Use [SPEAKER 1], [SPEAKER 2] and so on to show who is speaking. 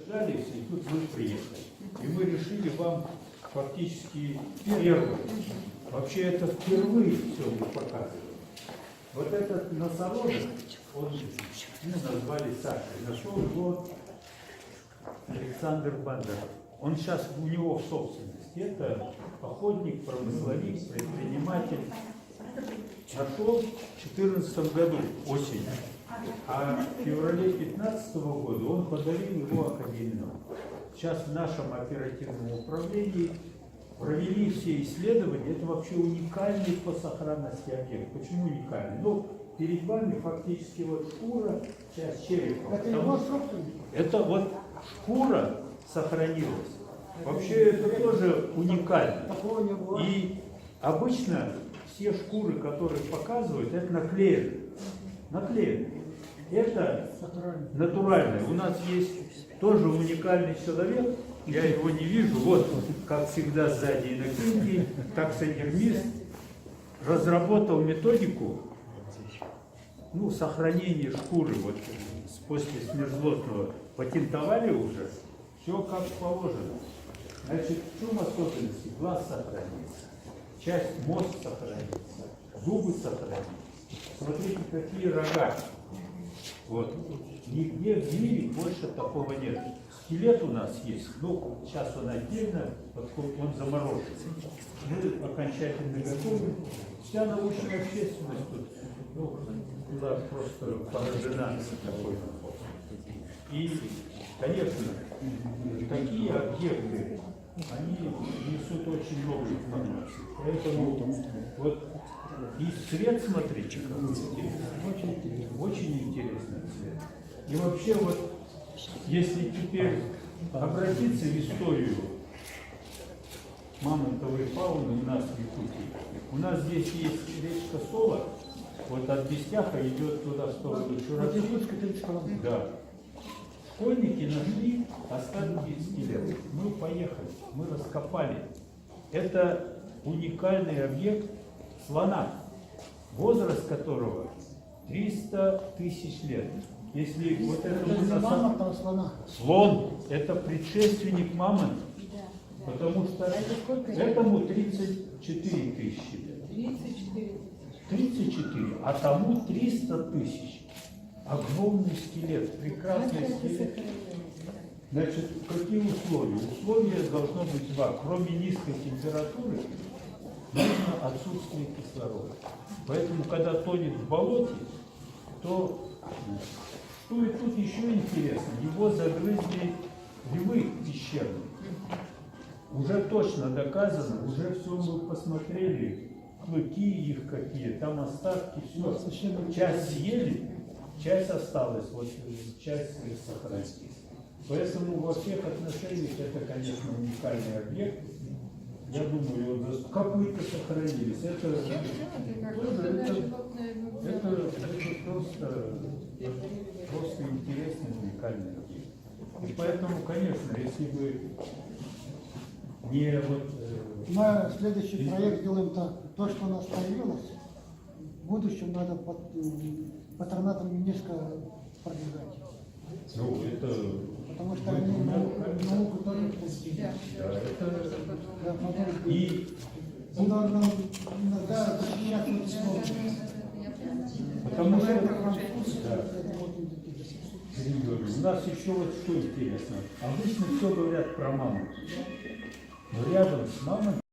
[SPEAKER 1] Ждались, и тут мы приехали. И мы решили вам фактически первым. Вообще это впервые все мы показываем. Вот этот носорожек, он назвали Сашей. Нашел его Александр Бондаров. Он сейчас у него в собственности. Это охотник, промысловик, предприниматель. Нашел в 2014 году осенью. А в феврале 2015 года он подарил его академию. Сейчас в нашем оперативном управлении провели все исследования. Это вообще уникальный по сохранности объект. Почему уникальный? Ну, перед вами фактически вот шкура, часть черепа.
[SPEAKER 2] Это его собственность?
[SPEAKER 1] Это вот шкура сохранилась. Вообще это тоже уникально.
[SPEAKER 2] Такого не было.
[SPEAKER 1] И обычно все шкуры, которые показывают, это наклеены. Наклеены. Это натуральное. У нас есть тоже уникальный человек, я его не вижу, вот, как всегда, сзади Иннокентий, таксодермист, разработал методику, ну, сохранения шкуры, вот, после смерзлотного, патентовали уже, все как положено. Значит, в чем особенности? Глаз сохранится, часть мозг сохранится, зубы сохранятся. Смотрите, какие рога. Вот. Нигде в мире больше такого нет. Скелет у нас есть, ну, сейчас он отдельно, поскольку он заморожен. Мы окончательно готовы. Вся научная общественность тут, ну, была просто поражена такой. И, конечно, такие объекты, они несут очень много информации. Поэтому вот и цвет, смотрите, очень интересный цвет. И вообще вот, если теперь обратиться в историю мамонтовой фауны у нас в Якутии, у нас здесь есть речка Сола, вот от Бестяха идет туда в сторону Чурачи. Да. Школьники нашли остатки скелета. Мы поехали, мы раскопали. Это уникальный объект слона, возраст которого 300 тысяч лет. Если вот это слон, это предшественник мамонта, потому что этому 34 тысячи лет. 34, а тому 300 тысяч. Огромный скелет, прекрасный скелет. Значит, какие условия? Условия должно быть два. Кроме низкой температуры, нужно отсутствие кислорода. Поэтому, когда тонет в болоте, то что и тут еще интересно, его загрызли львы пещерные. Уже точно доказано, уже все мы посмотрели, клыки их какие, там остатки, все. Часть съели, часть осталась, вот часть сохранилась. Поэтому во всех отношениях это, конечно, уникальный объект. Я думаю, вот копыта сохранились. Это просто интересный, уникальный объект. И поэтому, конечно, если бы не вот...
[SPEAKER 2] Мы следующий проект делаем так. То, что у нас появилось, в будущем надо под патронатом ЮНЕСКО продвигать.
[SPEAKER 1] Ну, это...
[SPEAKER 2] Потому что они науку тоже пустили.
[SPEAKER 1] Да, это...
[SPEAKER 2] Да,
[SPEAKER 1] И...
[SPEAKER 2] иногда защищать вот слово.
[SPEAKER 1] Потому что... Да. У нас еще вот что интересно. Обычно все говорят про маму. Но рядом с мамой